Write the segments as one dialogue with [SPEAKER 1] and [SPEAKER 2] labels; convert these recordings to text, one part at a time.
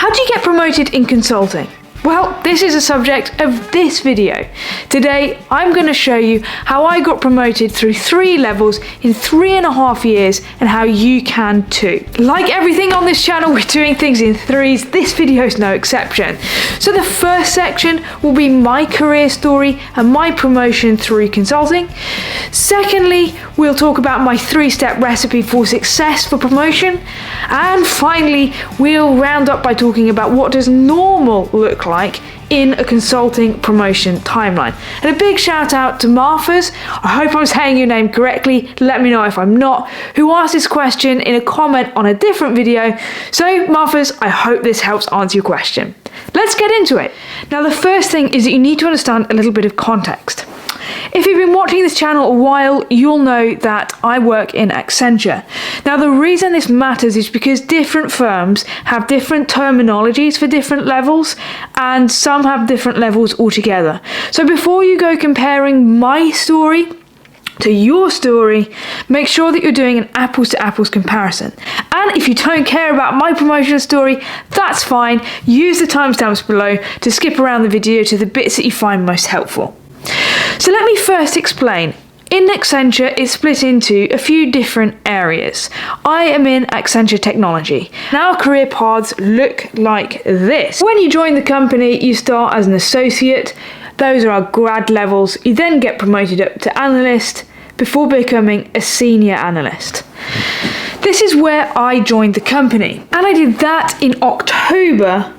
[SPEAKER 1] How do you get promoted in consulting? Well, this is the subject of this video. Today, I'm going to show you how I got promoted through 3 levels in 3.5 years and how you can too. Like everything on this channel, we're doing things in threes. This video is no exception. So the first section will be my career story and my promotion through consulting. Secondly, we'll talk about my 3-step recipe for success for promotion. And finally, we'll round up by talking about what does normal look like in a consulting promotion timeline. And a big shout out to Martha's, I hope I'm saying your name correctly, let me know if I'm not, who asked this question in a comment on a different video. So Martha's, I hope this helps answer your question. Let's get into it. Now the first thing is that you need to understand a little bit of context. If you've been watching this channel a while, you'll know that I work in Accenture. Now the reason this matters is because different firms have different terminologies for different levels, and some have different levels altogether. So before you go comparing my story to your story, make sure that you're doing an apples to apples comparison. And if you don't care about my promotion story, that's fine. Use the timestamps below to skip around the video to the bits that you find most helpful. So let me first explain. In Accenture, it's split into a few different areas. I am in Accenture Technology. Now our career paths look like this. When you join the company, you start as an associate. Those are our grad levels. You then get promoted up to analyst before becoming a senior analyst. This is where I joined the company. And I did that in October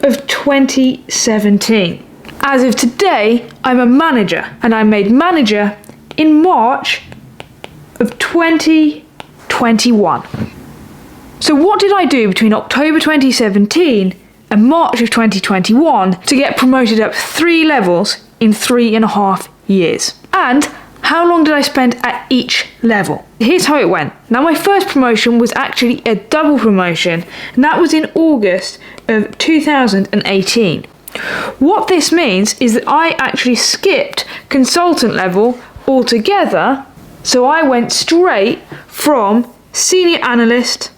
[SPEAKER 1] of 2017. As of today, I'm a manager, and I made manager in March of 2021. So what did I do between October 2017 and March of 2021 to get promoted up 3 levels in 3.5 years? And how long did I spend at each level? Here's how it went. Now my first promotion was actually a double promotion, and that was in August of 2018. What this means is that I actually skipped consultant level altogether, so I went straight from senior analyst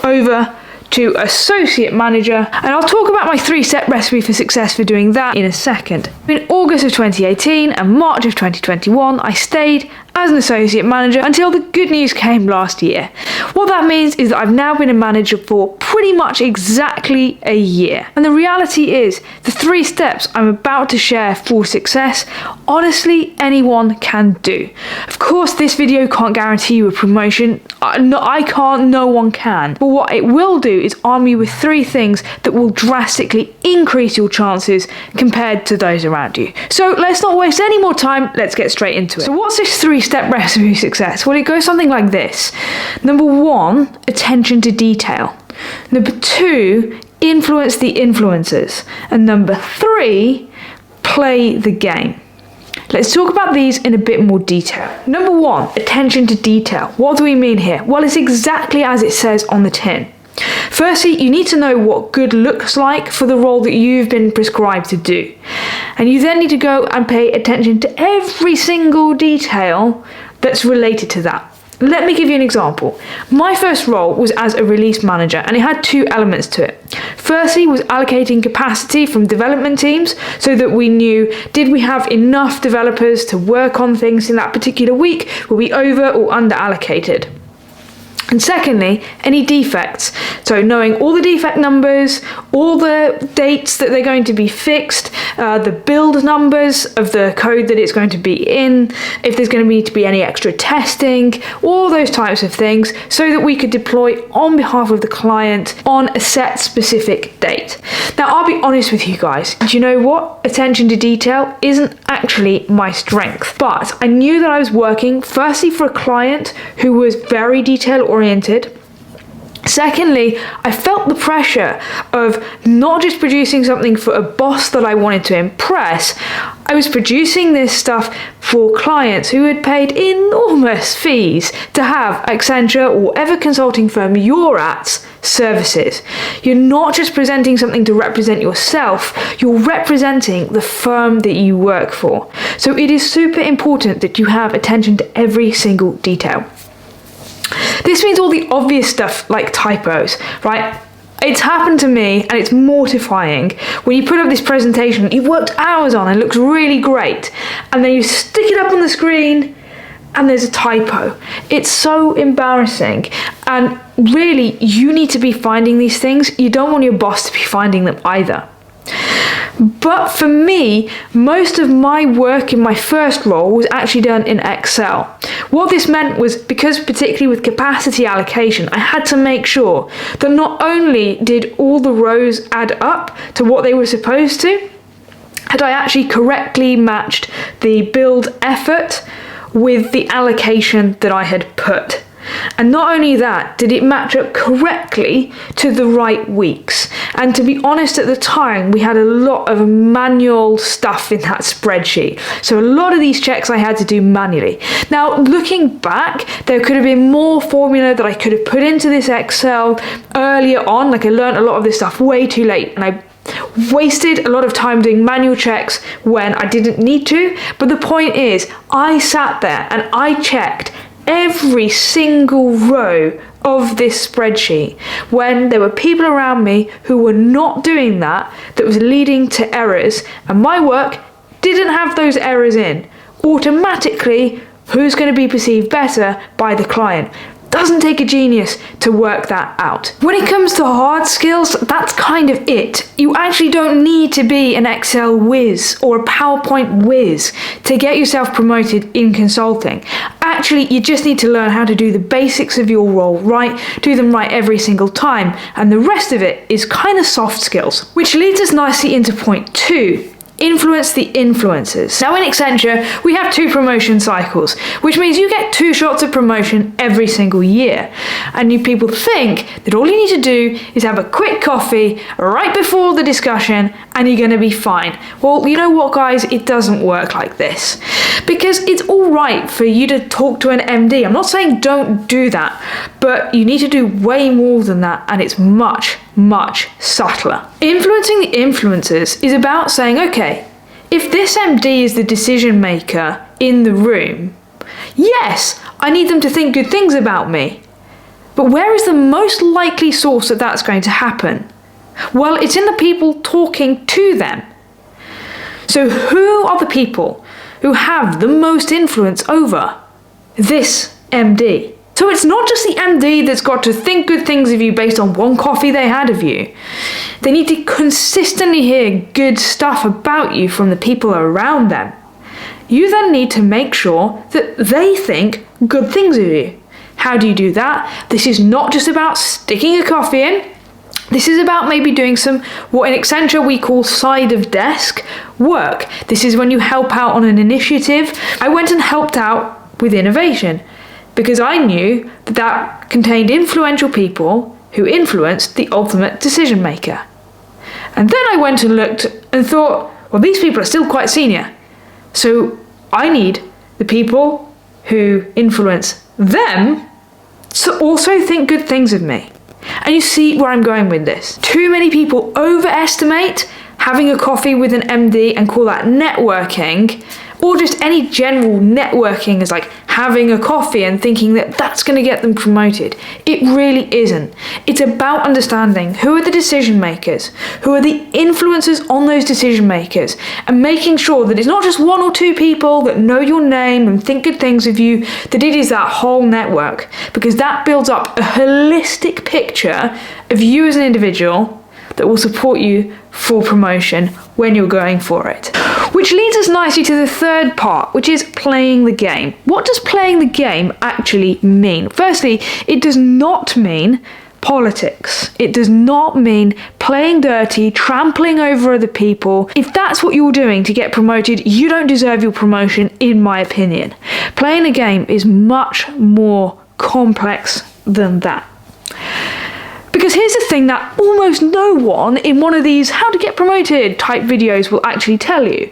[SPEAKER 1] over to associate manager, and I'll talk about my 3-step recipe for success for doing that in a second. In August of 2018 and March of 2021, I stayed as an associate manager until the good news came last year. What that means is that I've now been a manager for pretty much exactly a year. And the reality is, the 3 steps I'm about to share for success, honestly, anyone can do. Of course, this video can't guarantee you a promotion. I can't, no one can. But what it will do is arm you with 3 things that will drastically increase your chances compared to those around you. So let's not waste any more time, let's get straight into it. So what's this 3-step recipe for success? Well, it goes something like this. Number 1, attention to detail. Number 2, influence the influencers. And number 3, play the game. Let's talk about these in a bit more detail. Number 1, attention to detail. What do we mean here? Well, it's exactly as it says on the tin. Firstly, you need to know what good looks like for the role that you've been prescribed to do. And you then need to go and pay attention to every single detail that's related to that. Let me give you an example. My first role was as a release manager, and it had 2 elements to it. Firstly was allocating capacity from development teams so that we knew, did we have enough developers to work on things in that particular week? Were we over or under allocated? And secondly, any defects. So knowing all the defect numbers, all the dates that they're going to be fixed, the build numbers of the code that it's going to be in, if there's going to need to be any extra testing, all those types of things, so that we could deploy on behalf of the client on a set specific date. Now, I'll be honest with you guys. Do you know what? Attention to detail isn't actually my strength, but I knew that I was working firstly for a client who was very detail oriented. Secondly, I felt the pressure of not just producing something for a boss that I wanted to impress. I was producing this stuff for clients who had paid enormous fees to have Accenture or whatever consulting firm you're at's services. You're not just presenting something to represent yourself, you're representing the firm that you work for. So it is super important that you have attention to every single detail. This means all the obvious stuff like typos, right? It's happened to me, and it's mortifying when you put up this presentation you've worked hours on and it looks really great, and then you stick it up on the screen and there's a typo. It's so embarrassing, and really you need to be finding these things. You don't want your boss to be finding them either. But for me, most of my work in my first role was actually done in Excel. What this meant was, because particularly with capacity allocation, I had to make sure that not only did all the rows add up to what they were supposed to, had I actually correctly matched the build effort with the allocation that I had put. And not only that, did it match up correctly to the right weeks. And to be honest, at the time, we had a lot of manual stuff in that spreadsheet. So a lot of these checks I had to do manually. Now, looking back, there could have been more formula that I could have put into this Excel earlier on. Like, I learned a lot of this stuff way too late, and I wasted a lot of time doing manual checks when I didn't need to. But the point is, I sat there and I checked every single row of this spreadsheet when there were people around me who were not doing that was leading to errors, and my work didn't have those errors in. Automatically, who's going to be perceived better by the client? Doesn't take a genius to work that out. When it comes to hard skills, that's kind of it. You actually don't need to be an Excel whiz or a PowerPoint whiz to get yourself promoted in consulting. Actually, you just need to learn how to do the basics of your role right, do them right every single time, and the rest of it is kind of soft skills. Which leads us nicely into point 2. Influence the influencers. Now in Accenture, we have 2 promotion cycles, which means you get 2 shots of promotion every single year. And you people think that all you need to do is have a quick coffee right before the discussion and you're going to be fine. Well, you know what, guys? It doesn't work like this. Because it's all right for you to talk to an MD. I'm not saying don't do that, but you need to do way more than that, and it's much, much subtler. Influencing the influencers is about saying, okay, if this MD is the decision maker in the room, yes, I need them to think good things about me. But where is the most likely source that that's going to happen? Well, it's in the people talking to them. So who are the people who have the most influence over this MD? So it's not just the MD that's got to think good things of you based on one coffee they had of you. They need to consistently hear good stuff about you from the people around them. You then need to make sure that they think good things of you. How do you do that? This is not just about sticking a coffee in. This is about maybe doing some, what in Accenture we call side of desk work. This is when you help out on an initiative. I went and helped out with innovation because I knew that that contained influential people who influenced the ultimate decision maker. And then I went and looked and thought, well, these people are still quite senior. So I need the people who influence them to also think good things of me. And you see where I'm going with this. Too many people overestimate having a coffee with an MD and call that networking, or just any general networking as like having a coffee and thinking that that's going to get them promoted. It really isn't. It's about understanding who are the decision makers, who are the influencers on those decision makers, and making sure that it's not just 1 or 2 people that know your name and think good things of you, that it is that whole network, because that builds up a holistic picture of you as an individual that will support you for promotion when you're going for it. Which leads us nicely to the third part, which is playing the game. What does playing the game actually mean? Firstly, it does not mean politics. It does not mean playing dirty, trampling over other people. If that's what you're doing to get promoted, you don't deserve your promotion, in my opinion. Playing the game is much more complex than that. Because here's the thing that almost no one in one of these how to get promoted type videos will actually tell you.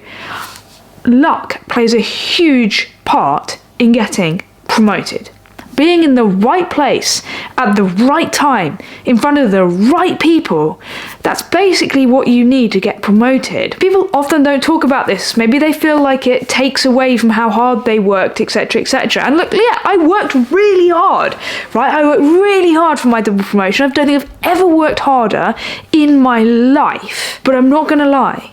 [SPEAKER 1] Luck plays a huge part in getting promoted. Being in the right place at the right time, in front of the right people, That's basically what you need to get promoted. People often don't talk about this. Maybe they feel like it takes away from how hard they worked, etc., etc. And look, yeah, I worked really hard, right? I worked really hard for my double promotion. I don't think I've ever worked harder in my life. But I'm not going to lie.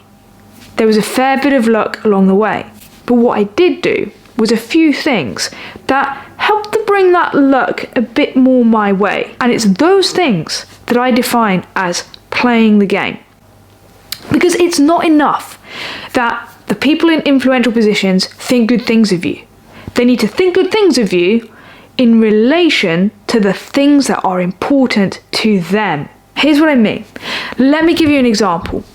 [SPEAKER 1] There was a fair bit of luck along the way. But what I did do was a few things that helped to bring that luck a bit more my way. And it's those things that I define as playing the game. Because it's not enough that the people in influential positions think good things of you. They need to think good things of you in relation to the things that are important to them. Here's what I mean. Let me give you an example.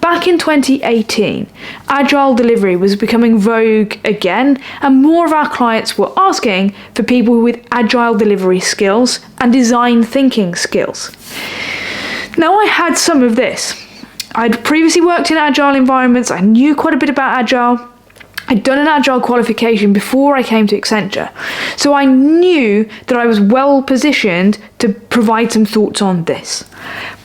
[SPEAKER 1] Back in 2018, agile delivery was becoming vogue again, and more of our clients were asking for people with agile delivery skills and design thinking skills. Now, I had some of this. I'd previously worked in agile environments. I knew quite a bit about agile. I'd done an agile qualification before I came to Accenture. So I knew that I was well positioned to provide some thoughts on this.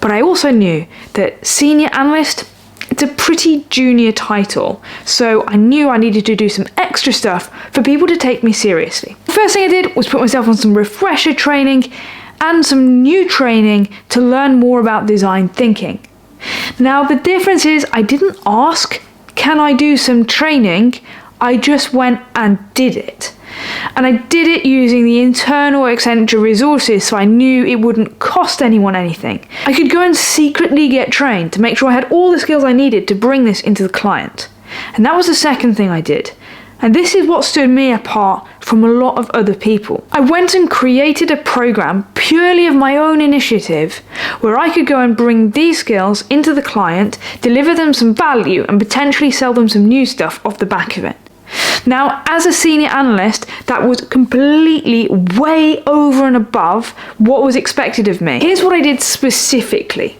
[SPEAKER 1] But I also knew that senior analyst, it's a pretty junior title. So I knew I needed to do some extra stuff for people to take me seriously. The first thing I did was put myself on some refresher training and some new training to learn more about design thinking. Now, the difference is I didn't ask, can I do some training? I just went and did it. And I did it using the internal Accenture resources, so I knew it wouldn't cost anyone anything. I could go and secretly get trained to make sure I had all the skills I needed to bring this into the client. And that was the second thing I did. And this is what stood me apart from a lot of other people. I went and created a program purely of my own initiative where I could go and bring these skills into the client, deliver them some value, and potentially sell them some new stuff off the back of it. Now, as a senior analyst, that was completely way over and above what was expected of me. Here's what I did specifically.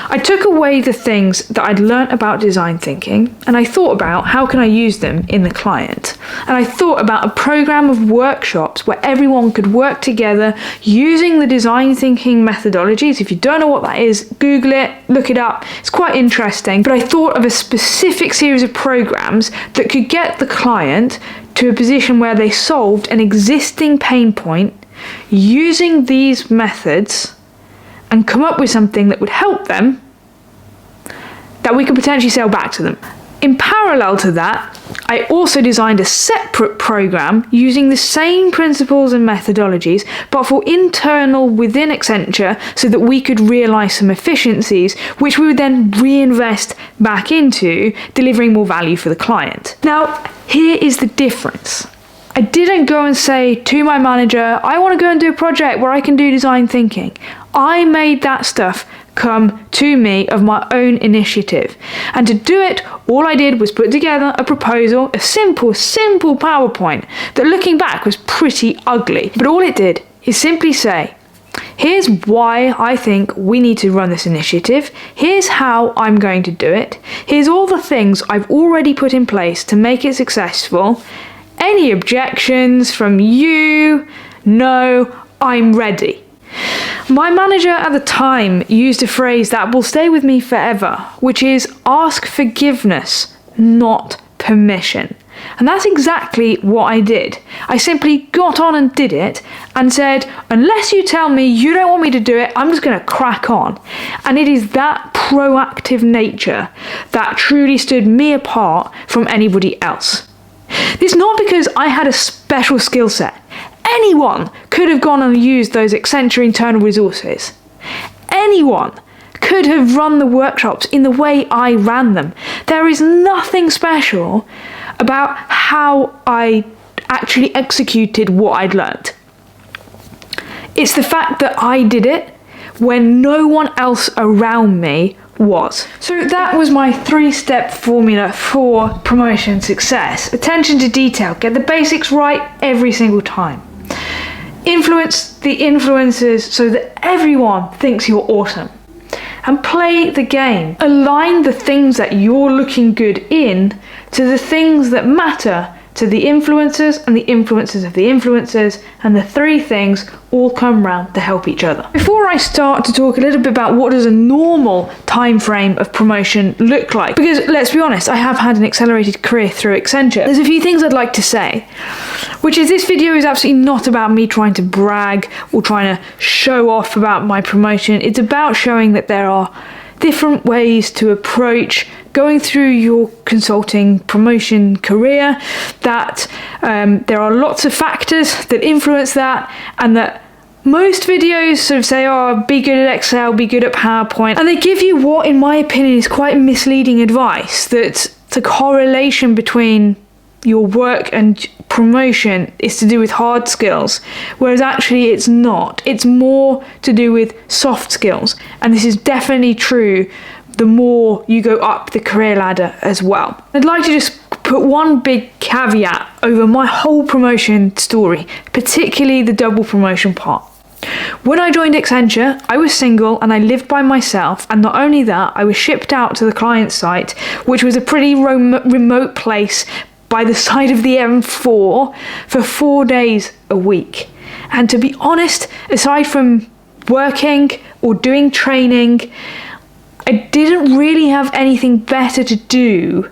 [SPEAKER 1] I took away the things that I'd learnt about design thinking, and I thought about how can I use them in the client. And I thought about a program of workshops where everyone could work together using the design thinking methodologies. If you don't know what that is, Google it, look it up. It's quite interesting. But I thought of a specific series of programs that could get the client to a position where they solved an existing pain point using these methods and come up with something that would help them that we could potentially sell back to them. In parallel to that, I also designed a separate program using the same principles and methodologies, but for internal within Accenture so that we could realize some efficiencies, which we would then reinvest back into delivering more value for the client. Now, here is the difference. I didn't go and say to my manager, I want to go and do a project where I can do design thinking. I made that stuff come to me of my own initiative. And to do it, all I did was put together a proposal, a simple PowerPoint that looking back was pretty ugly. But all it did is simply say, here's why I think we need to run this initiative. Here's how I'm going to do it. Here's all the things I've already put in place to make it successful. Any objections from you? No, I'm ready. My manager at the time used a phrase that will stay with me forever, which is ask forgiveness, not permission. And that's exactly what I did. I simply got on and did it and said, unless you tell me you don't want me to do it, I'm just going to crack on. And it is that proactive nature that truly stood me apart from anybody else. It's not because I had a special skill set. Anyone could have gone and used those Accenture internal resources. Anyone could have run the workshops in the way I ran them. There is nothing special about how I actually executed what I'd learnt. It's the fact that I did it when no one else around me was. So that was my 3-step formula for promotion success. Attention to detail. Get the basics right every single time. Influence the influencers so that everyone thinks you're awesome. And play the game. Align the things that you're looking good in to the things that matter to the influencers and the influencers of the influencers, and the three things all come round to help each other. Before I start to talk a little bit about what does a normal time frame of promotion look like, because let's be honest, I have had an accelerated career through Accenture, there's a few things I'd like to say, which is this video is absolutely not about me trying to brag or trying to show off about my promotion. It's about showing that there are different ways to approach going through your consulting promotion career, that there are lots of factors that influence that, and that most videos sort of say, oh, be good at Excel, be good at PowerPoint, and they give you what, in my opinion, is quite misleading advice, that the correlation between your work and promotion is to do with hard skills, whereas actually it's not. It's more to do with soft skills, and this is definitely true the more you go up the career ladder as well. I'd like to just put one big caveat over my whole promotion story, particularly the double promotion part. When I joined Accenture, I was single and I lived by myself, and not only that, I was shipped out to the client site, which was a pretty remote place by the side of the M4, for 4 days a week. And to be honest, aside from working or doing training, I didn't really have anything better to do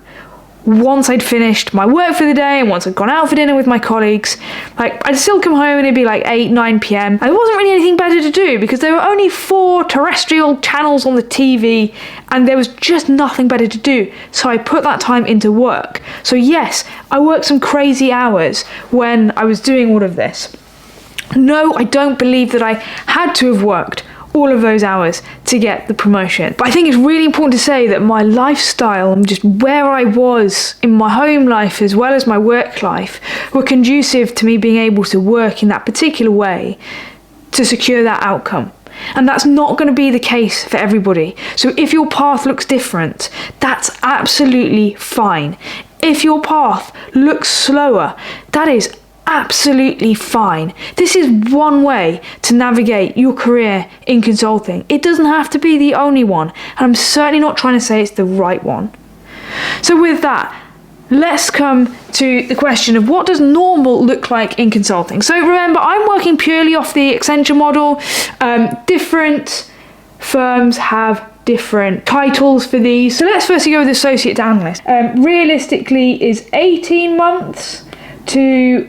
[SPEAKER 1] once I'd finished my work for the day and once I'd gone out for dinner with my colleagues. Like, I'd still come home and it'd be like 8, 9 p.m. There wasn't really anything better to do because there were only 4 terrestrial channels on the TV and there was just nothing better to do. So I put that time into work. So yes, I worked some crazy hours when I was doing all of this. No, I don't believe that I had to have worked all of those hours to get the promotion. But I think it's really important to say that my lifestyle and just where I was in my home life as well as my work life were conducive to me being able to work in that particular way to secure that outcome. And that's not going to be the case for everybody. So if your path looks different, that's absolutely fine. If your path looks slower, that is absolutely fine. This is one way to navigate your career in consulting. It doesn't have to be the only one, and I'm certainly not trying to say it's the right one. So with that, let's come to the question of what does normal look like in consulting. So remember, I'm working purely off the Accenture model. Different firms have different titles for these. So let's firstly go with associate to analyst. Realistically is 18 months to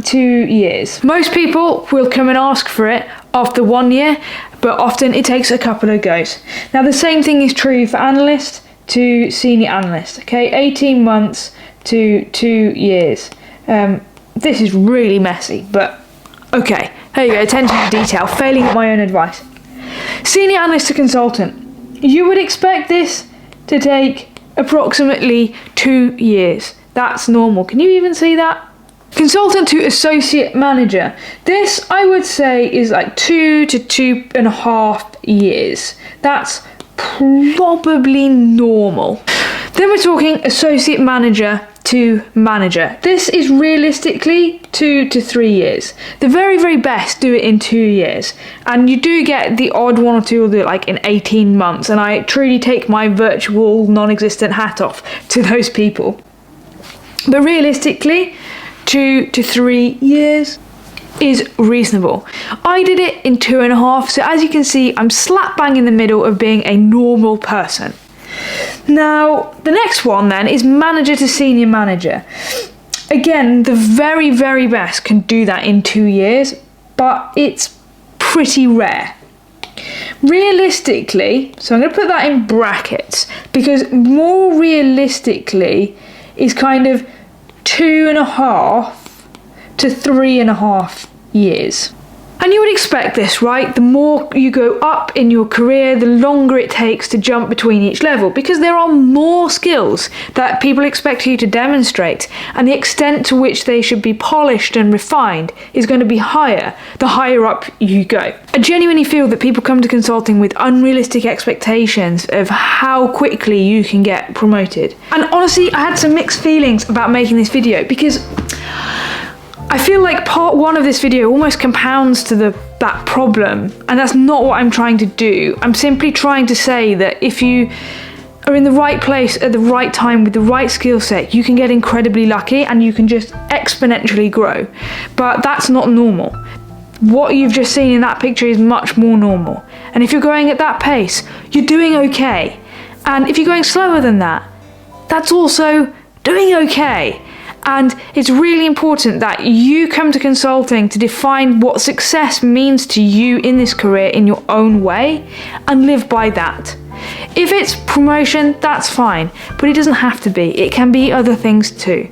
[SPEAKER 1] 2 years. Most people will come and ask for it after 1 year, but often it takes a couple of goes. Now the same thing is true for analyst to senior analyst, okay? 18 months to 2 years. This is really messy, but okay. There you go, attention to detail, failing at my own advice. Senior analyst to consultant. You would expect this to take approximately 2 years. That's normal. Can you even see that? Consultant to associate manager. This, I would say, is like 2 to 2.5 years. That's probably normal. Then we're talking associate manager to manager. This is realistically 2 to 3 years. The very, very best do it in 2 years. And you do get the odd one or two who do it like in 18 months. And I truly take my virtual non-existent hat off to those people. But realistically, 2 to 3 years is reasonable. I did it in 2.5, so as you can see, I'm slap bang in the middle of being a normal person. Now, the next one then is manager to senior manager. Again, the very, very best can do that in 2 years, but it's pretty rare. Realistically, so I'm going to put that in brackets, because more realistically is kind of 2.5 to 3.5 years. And you would expect this, right? The more you go up in your career, the longer it takes to jump between each level, because there are more skills that people expect you to demonstrate, and the extent to which they should be polished and refined is going to be higher the higher up you go. I genuinely feel that people come to consulting with unrealistic expectations of how quickly you can get promoted. And honestly, I had some mixed feelings about making this video, because I feel like part one of this video almost compounds to that problem, and that's not what I'm trying to do. I'm simply trying to say that if you are in the right place at the right time with the right skill set, you can get incredibly lucky and you can just exponentially grow. But that's not normal. What you've just seen in that picture is much more normal. And if you're going at that pace, you're doing okay. And if you're going slower than that, that's also doing okay. And it's really important that you come to consulting to define what success means to you in this career in your own way and live by that. If it's promotion, that's fine, but it doesn't have to be. It can be other things too.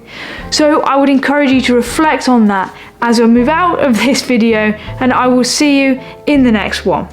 [SPEAKER 1] So I would encourage you to reflect on that as I move out of this video, and I will see you in the next one.